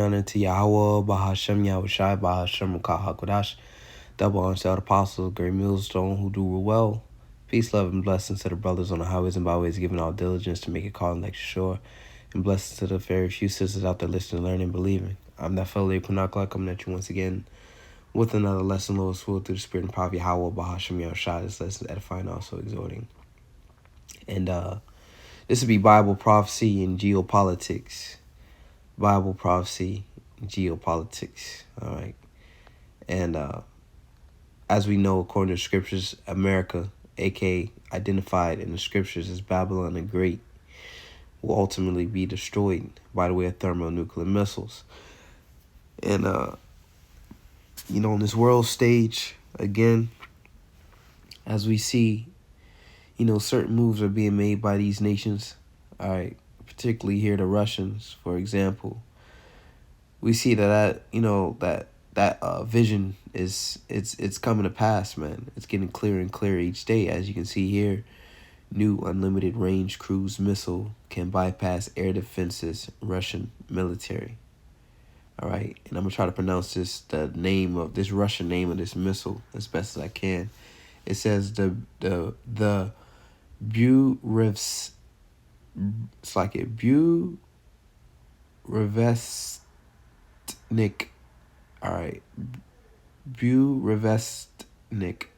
Honor to Yahweh, Bahashem Yahushai, Bahashem Kahakodash. Double honor to all the apostles, great millstone who do well. Peace, love, and blessings to the brothers on the highways and byways, giving all diligence to make it call and lecture sure. And blessings to the very few sisters out there listening, learning, believing. I'm that fellow Kunakla coming at you once again with another lesson, Lord, full through the Spirit and power of Yahweh, Bahashem Yahushai. This lesson is edifying, also exhorting. And this would be Bible prophecy and geopolitics. Bible prophecy, geopolitics. All right. And as we know, according to the scriptures, America, aka identified in the scriptures as Babylon the Great, will ultimately be destroyed by the way of thermonuclear missiles. And on this world stage, again, as we see, certain moves are being made by these nations. All right. Particularly here, the Russians, for example. We see that vision it's coming to pass, man. It's getting clearer and clearer each day. As you can see here, new unlimited range cruise missile can bypass air defenses, Russian military. All right, and I'm gonna try to pronounce the name of this Russian name of this missile as best as I can. It says the Burevestnik. It's like a Burevestnik. All right, Burevestnik,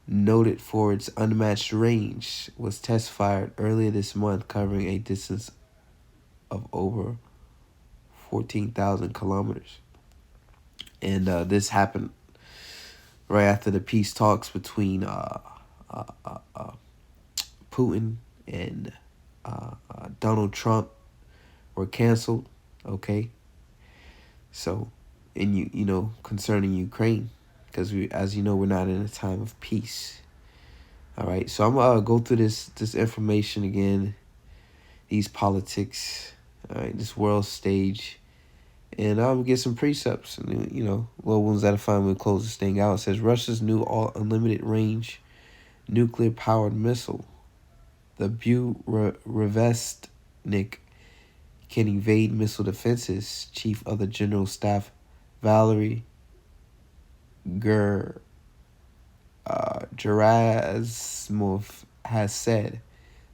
noted for its unmatched range, was test fired earlier this month, covering a distance of over 14,000 kilometers. And this happened right after the peace talks between Putin and Donald Trump were canceled. Okay. So, and concerning Ukraine, because as you know, we're not in a time of peace. All right. So I'm gonna go through this information again, these politics, all right, this world stage, and I'm gonna get some precepts and little ones that'll finally close this thing out. It says Russia's new all unlimited range nuclear powered missile, the Burevestnik, can evade missile defenses. Chief of the General Staff Valery Gerasimov has said,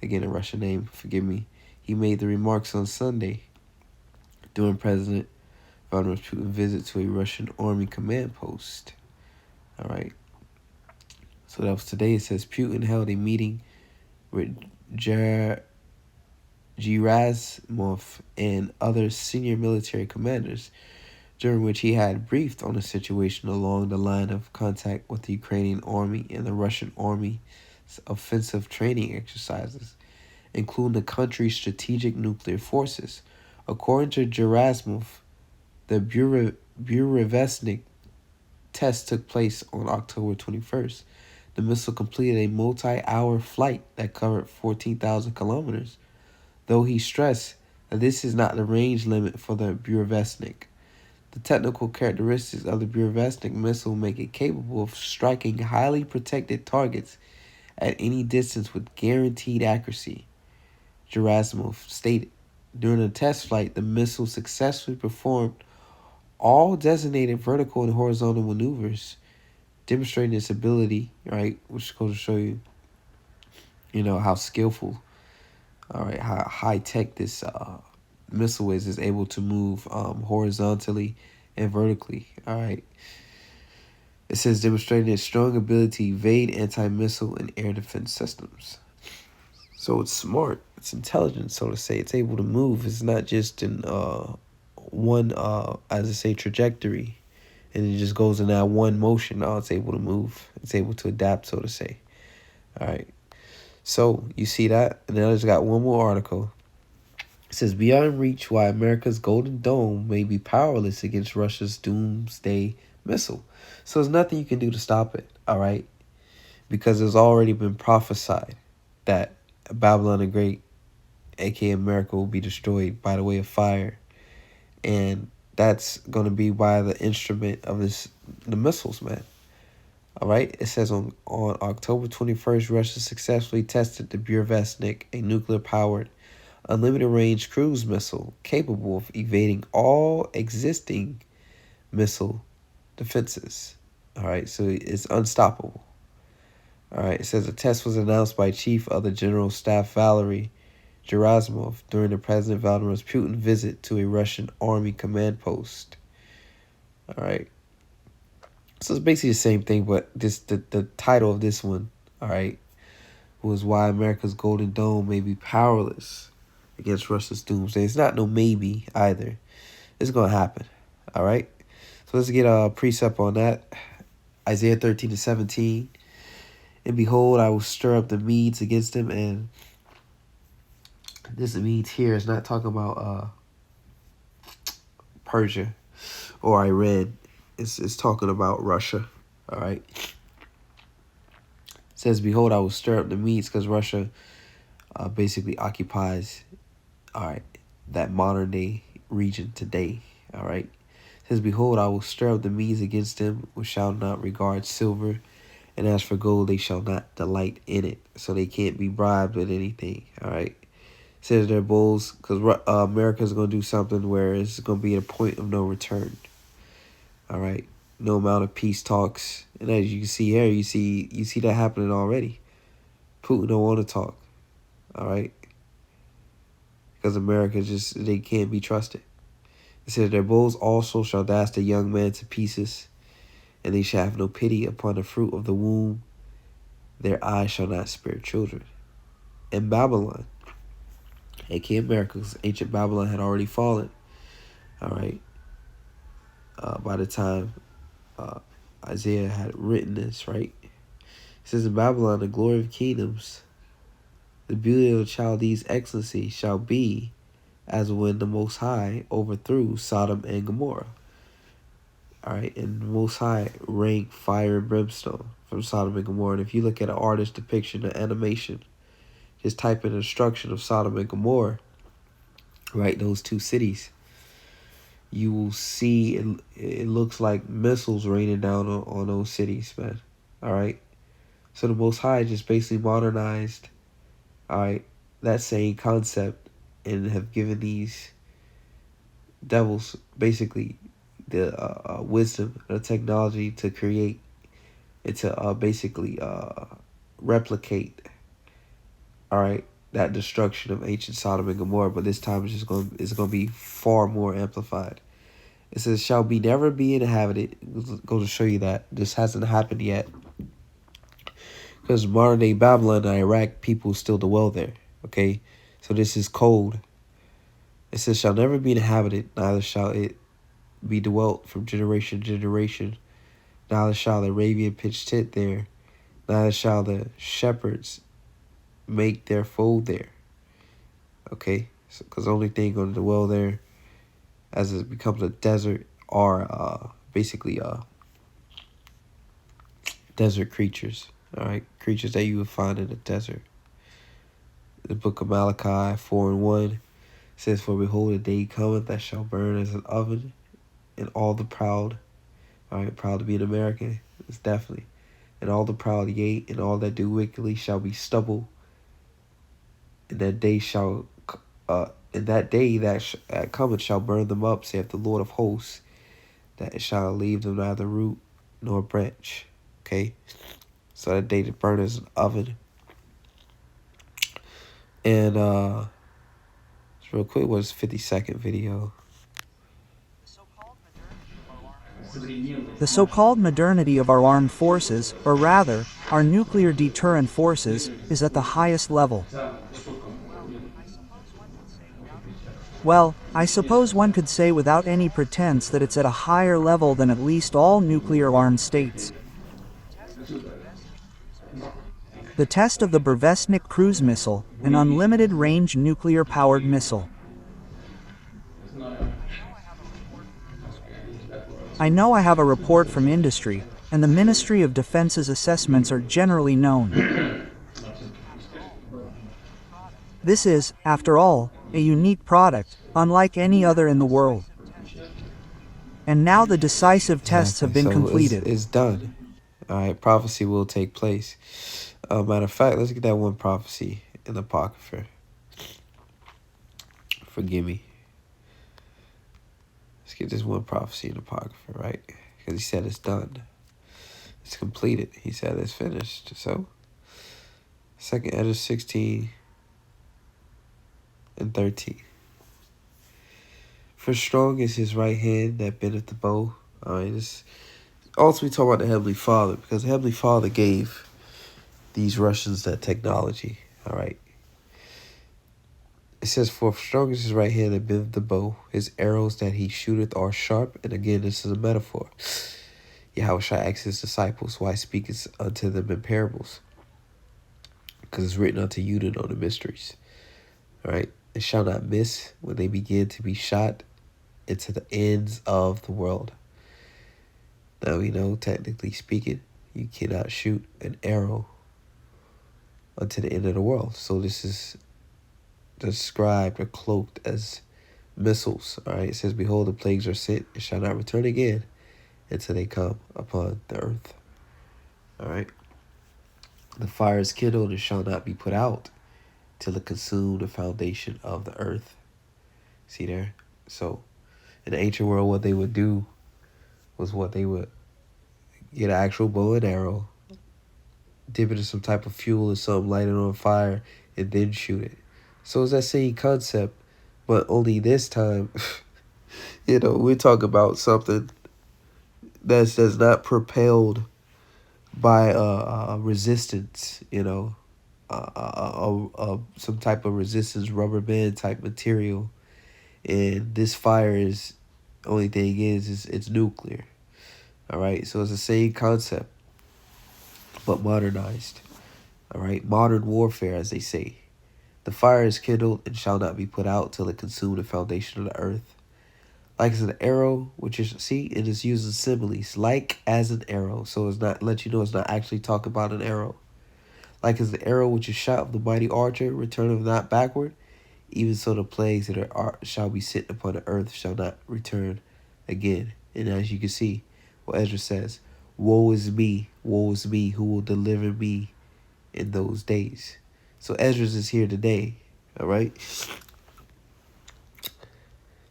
again a Russian name, forgive me. He made the remarks on Sunday during President Vladimir Putin's visit to a Russian army command post. All right. So that was today. It says Putin held a meeting with Gerasimov and other senior military commanders, during which he had briefed on the situation along the line of contact with the Ukrainian army and the Russian army's offensive training exercises, including the country's strategic nuclear forces. According to Gerasimov, the Burevestnik test took place on October 21st. The missile completed a multi-hour flight that covered 14,000 kilometers, though he stressed that this is not the range limit for the Burevestnik. The technical characteristics of the Burevestnik missile make it capable of striking highly protected targets at any distance with guaranteed accuracy, Gerasimov stated. During the test flight, the missile successfully performed all designated vertical and horizontal maneuvers, demonstrating its ability, right, which goes to show you, how skillful, all right, how high-tech this missile is able to move horizontally and vertically, all right. It says demonstrating its strong ability to evade anti-missile and air defense systems. So it's smart, it's intelligent, so to say. It's able to move. It's not just in one, as I say, trajectory, and it just goes in that one motion. Now it's able to move. It's able to adapt, so to say. All right. So you see that, and then I just got one more article. It says, beyond reach why America's Golden Dome may be powerless against Russia's doomsday missile. So there's nothing you can do to stop it, all right? Because it's already been prophesied that Babylon the Great, aka America, will be destroyed by the way of fire. And that's going to be by the instrument of the missiles, man. All right. It says on October 21st, Russia successfully tested the Burevestnik, a nuclear-powered unlimited range cruise missile capable of evading all existing missile defenses. All right, so it's unstoppable. All right, it says the test was announced by Chief of the General Staff Valery Gerasimov during the President Vladimir Putin visit to a Russian army command post. All right, so it's basically the same thing, but the title of this one, all right, was why America's Golden Dome may be powerless against Russia's doomsday. It's not no maybe either. It's gonna happen. All right. So let's get a precept on that. Isaiah 13-17. And behold, I will stir up the Medes against them. And this Medes here is not talking about Persia or Iran. It's talking about Russia. All right. It says, behold, I will stir up the Medes, because Russia basically occupies, all right, that modern day region today. All right. It says, behold, I will stir up the Medes against them, which shall not regard silver, and as for gold, they shall not delight in it. So they can't be bribed with anything. All right. It says their bulls, because America's going to do something where it's going to be a point of no return. All right. No amount of peace talks. And as you can see here, you see that happening already. Putin don't want to talk. All right. Because America they can't be trusted. It says their bulls also shall dash the young man to pieces, and they shall have no pity upon the fruit of the womb. Their eyes shall not spare children. In Babylon, aka America, because ancient Babylon had already fallen. All right. By the time Isaiah had written this, right? It says, in Babylon, the glory of kingdoms, the beauty of the Chaldees' excellency shall be as when the Most High overthrew Sodom and Gomorrah. All right, and the Most High rained fire and brimstone from Sodom and Gomorrah. And if you look at an artist's depiction, an animation, just type in the destruction of Sodom and Gomorrah, right, those two cities, you will see it looks like missiles raining down on those cities, man. All right, so the Most High just basically modernized, all right, that same concept, and have given these devils basically the wisdom, the technology to create and to basically replicate, all right, that destruction of ancient Sodom and Gomorrah. But this time it's going to be far more amplified. It says, shall be never be inhabited. It goes to show you that this hasn't happened yet, because modern day Babylon and Iraq people still dwell there. Okay, so this is cold. It says, shall never be inhabited, neither shall it be dwelt from generation to generation. Neither shall the Arabian pitch tent there, neither shall the shepherds make their fold there. Okay, because the only thing going to dwell there, as it becomes a desert, are basically desert creatures. All right, creatures that you would find in the desert. The book of Malachi 4:1 says, for behold, a day cometh that shall burn as an oven, and all the proud, all right, proud to be an American, it's definitely, and all the proud, yea, and all that do wickedly shall be stubble. And that day shall, in that day that cometh shall burn them up, saith the Lord of hosts, that it shall leave them neither root nor branch. Okay, so that day to burn as an oven. And real quick, was 50-second video. The so-called modernity of our armed forces, or rather, our nuclear deterrent forces, is at the highest level. Well, I suppose one could say without any pretense that it's at a higher level than at least all nuclear-armed states. The test of the Burevestnik cruise missile, an unlimited-range nuclear-powered missile. I know I have a report from industry, and the Ministry of Defense's assessments are generally known. This is, after all, a unique product, unlike any other in the world. And now the decisive tests have been completed. It's done. All right, prophecy will take place. Matter of fact, let's get that one prophecy in the Apocrypha. forgive me. Let's get this one prophecy in the Apocrypha, right? Because he said it's done. It's completed. He said it's finished. So, 2nd Esdras 16 and 13. For strong is his right hand that bendeth the bow. All right, this ultimately talking about the Heavenly Father, because the Heavenly Father gave these Russians that technology. All right. It says, for strong is his right hand that bendeth the bow. His arrows that he shooteth are sharp. And again, this is a metaphor. Yahushua asked his disciples, why speakest unto them in parables? Because it's written unto you to know the mysteries. All right. It shall not miss when they begin to be shot into the ends of the world. Now we know, technically speaking, you cannot shoot an arrow unto the end of the world. So this is described or cloaked as missiles. All right. It says, behold, the plagues are sent and shall not return again until they come upon the earth. All right. The fire is kindled and shall not be put out till it consume the foundation of the earth. See there? So in the ancient world, what they would do was what they would get an actual bow and arrow, dip it in some type of fuel or something, light it on fire, and then shoot it. So it's that same concept, but only this time, we're talking about something that's not propelled by resistance, some type of resistance, rubber band type material. And this fire is, only thing is it's nuclear. All right, so it's the same concept, but modernized. All right, modern warfare, as they say. The fire is kindled and shall not be put out till it consume the foundation of the earth. Like as an arrow, which is, see, it is using similes, like as an arrow. So it's not, let you know it's not actually talking about an arrow. Like as the arrow which is shot of the mighty archer, returneth not backward, even so the plagues that shall be sent upon the earth shall not return again. And as you can see, what Ezra says, woe is me, who will deliver me in those days. So Ezra is here today, all right?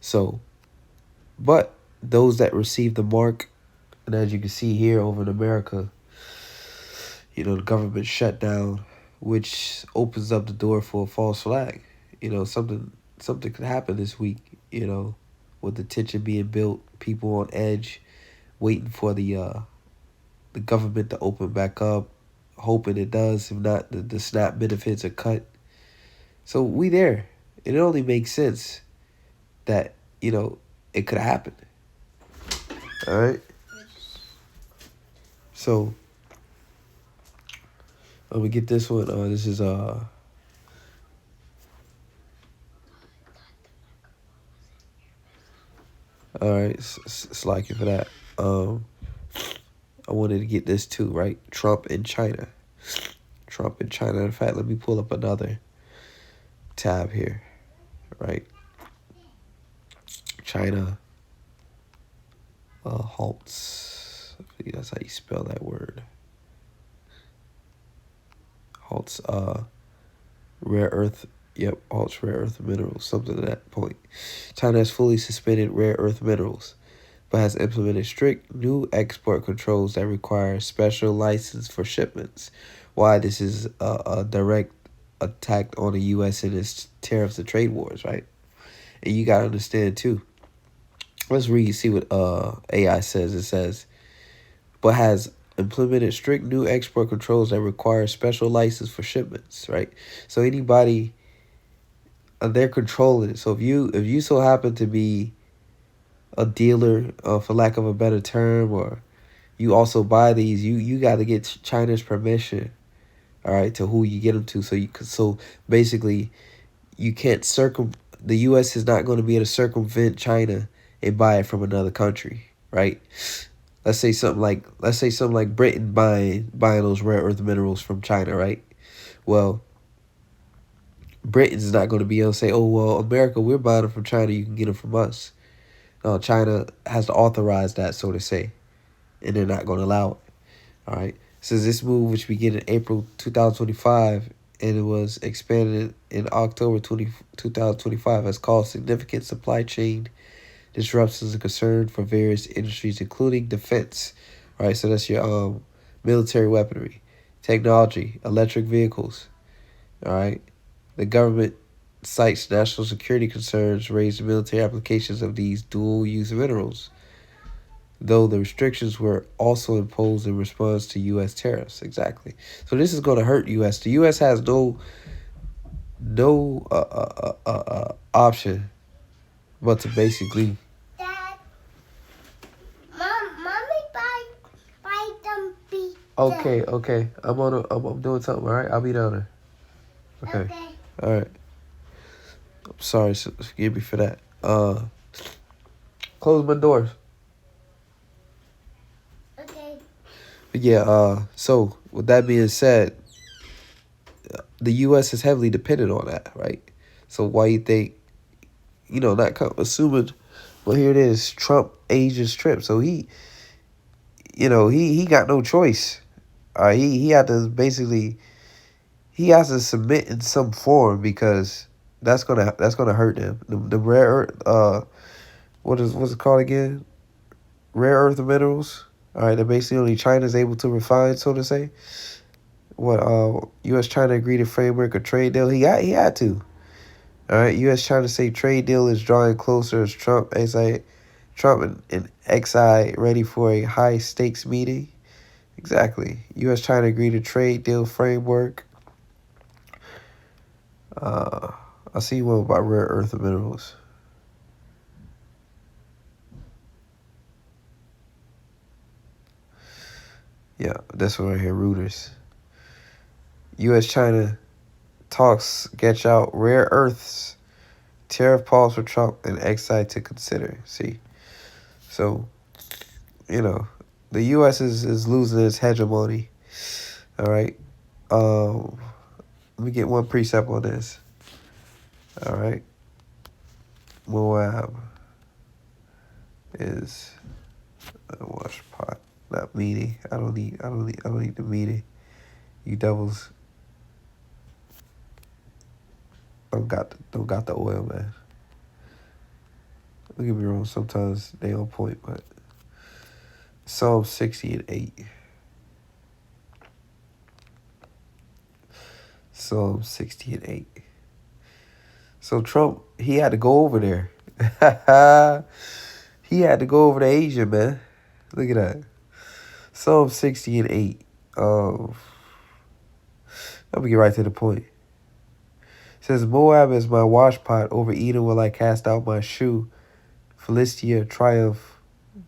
So, but those that receive the mark, and as you can see here over in America, the government shutdown, which opens up the door for a false flag. Something could happen this week, with the tension being built, people on edge, waiting for the government to open back up, hoping it does. If not, the SNAP benefits are cut. So we there. And it only makes sense that, it could happen. All right? So, let me get this one. This is, all right, slack you for that. I wanted to get this too, right? Trump and China. In fact, let me pull up another tab here, right? China halts. I think that's how you spell that word. Halts rare earth. Yep, halts rare earth minerals. Something to that point. China has fully suspended rare earth minerals, but has implemented strict new export controls that require special license for shipments. Why? This is a direct attack on the U.S. and its tariffs and trade wars, right? And you got to understand, too. Let's read, see what AI says. It says, but has implemented strict new export controls that require special license for shipments, right? So anybody, they're controlling it. So if you so happen to be a dealer, for lack of a better term, or you also buy these, you got to get China's permission, all right, to who you get them to. So basically, you can't the U.S. is not going to be able to circumvent China and buy it from another country, right? Let's say something like Britain buying those rare earth minerals from China, right? Well, Britain's not going to be able to say, oh, well, America, we're buying them from China, you can get them from us. No, China has to authorize that, so to say, and they're not going to allow it. All right. Says this move, which began in April 2025, and it was expanded in October 2025, has caused significant supply chain disruptions and concern for various industries, including defense. Right, so that's your military weaponry, technology, electric vehicles. All right, the government cites national security concerns raised military applications of these dual-use minerals, though the restrictions were also imposed in response to U.S. tariffs. Exactly. So this is going to hurt U.S. The U.S. has no option but to basically. Dad, mommy buy them pizza. Okay. I'm doing something. All right, I'll be down there. Okay. Okay. All right. I'm sorry. So forgive me for that. Close my doors. Okay. But yeah. So with that being said, the U.S. is heavily dependent on that, right? So why you think, not assuming. Well, here it is. Trump Asia's trip. So he got no choice. He had to basically he has to submit in some form because that's gonna hurt them. The rare earth what's it called again? Rare earth minerals. All right, that basically only China is able to refine, so to say. What U.S. China agreed a framework of trade deal. He had to. All right, U.S. China say trade deal is drawing closer as Trump and XI ready for a high stakes meeting. Exactly. U.S. China agreed a trade deal framework. I see one about rare earth minerals. Yeah, this one right here, Reuters. U.S. China talks get out rare earths. Tariff pause for Trump and XI to consider. See, so the U.S. is losing its hegemony. All right. Let me get one precept on this. All right. Moab is a wash pot, not meaty. I don't need the meaty. You devils don't got the oil, man. Don't get me wrong, sometimes they on point, but Psalm 60:8. Psalm 60:8. So Trump, he had to go over there. He had to go over to Asia, man. Look at that. Psalm 60:8. Let me get right to the point. It says, Moab is my washpot. Over Edom will I cast out my shoe. Philistia, triumph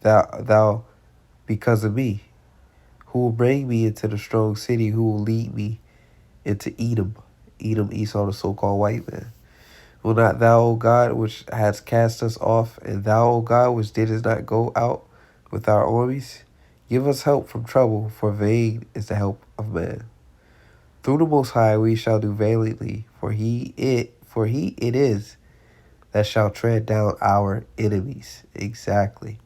thou because of me. Who will bring me into the strong city? Who will lead me into Edom? Edom, Esau, the so-called white man. Will not thou, O God, which hast cast us off, and thou, O God, which didst not go out with our armies? Give us help from trouble, for vain is the help of man. Through the Most High we shall do valiantly, for he it is that shall tread down our enemies. Exactly.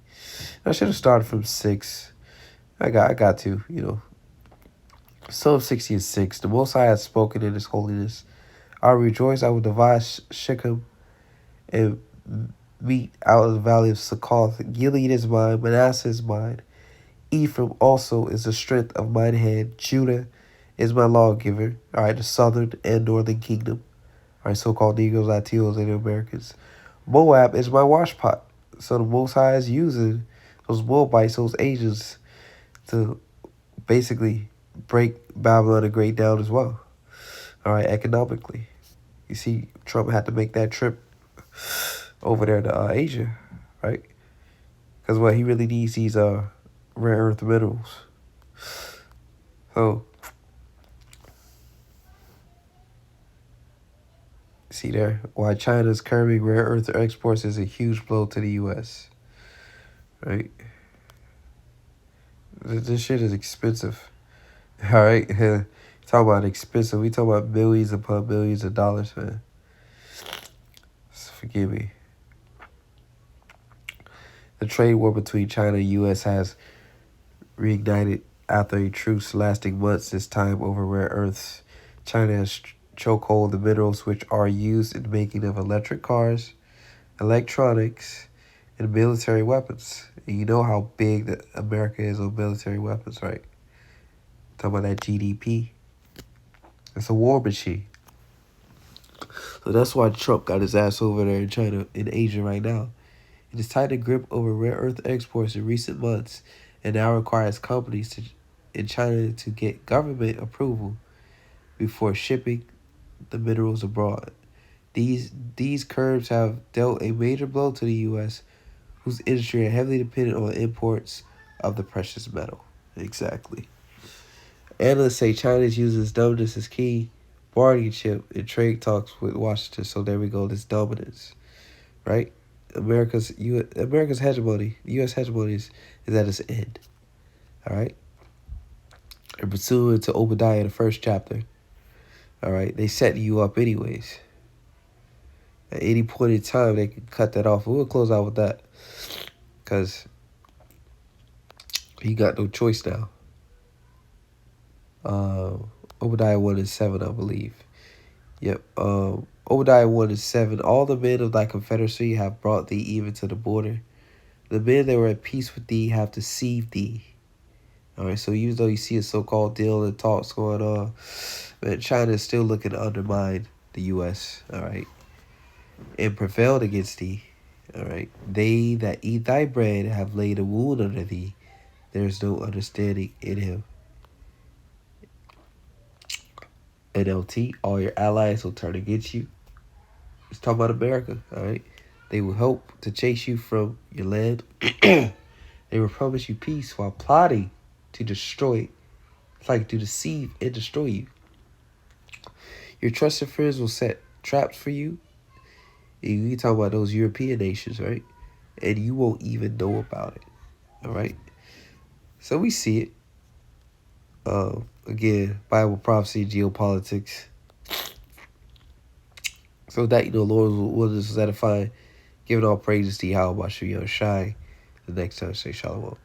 I should have started from 6. I got to, Psalm 60:6. The Most High has spoken in his holiness. I will rejoice, I will divide Shechem and meet out of the valley of Succoth. Gilead is mine, Manasseh is mine. Ephraim also is the strength of mine hand. Judah is my lawgiver. All right, the southern and northern kingdom. All right, so-called Negroes, Latinos, and Americans. Moab is my washpot. So the Most High is using those Moabites, those Asians, to basically break Babylon the Great down as well. All right, economically. You see, Trump had to make that trip over there to Asia, right? Because what he really needs these rare earth minerals. So, see there, why China's curbing rare earth exports is a huge blow to the U.S., right? This shit is expensive, all right? Talking about expensive, we talking about millions upon millions of dollars, man. So forgive me. The trade war between China and U.S. has reignited after a truce lasting months, this time over rare earths. China has chokehold the minerals which are used in making of electric cars, electronics, and military weapons. And you know how big that America is on military weapons, right? Talking about that GDP. It's a war machine. So that's why Trump got his ass over there in China, in Asia right now. It has tightened a grip over rare earth exports in recent months and now requires companies in China to get government approval before shipping the minerals abroad. These curbs have dealt a major blow to the U.S., whose industry are heavily dependent on imports of the precious metal. Exactly. Analysts say China's uses dominance as key bargaining chip in trade talks with Washington. So there we go. This dominance, right? America's hegemony, U.S. hegemony is at its end. All right. And pursuant to Obadiah, the first chapter. All right, they set you up anyways. At any point in time, they can cut that off. We'll close out with that, cause he got no choice now. Obadiah 1:7, I believe. Yep. Obadiah 1:7. All the men of thy confederacy have brought thee even to the border. The men that were at peace with thee have deceived thee. All right. So even though you see a so-called deal and talks going on, man, China is still looking to undermine the U.S. All right, and prevailed against thee. All right. They that eat thy bread have laid a wound under thee. There is no understanding in him. NLT, all your allies will turn against you. It's talking about America, all right? They will help to chase you from your land. They will promise you peace while plotting to destroy, like to deceive and destroy you. Your trusted friends will set traps for you. And you talk about those European nations, right? And you won't even know about it, all right? So we see it. Again, Bible prophecy, geopolitics. So that, Lord will just edify, giving all praises to Yahweh Shai. The next time, say Shalom.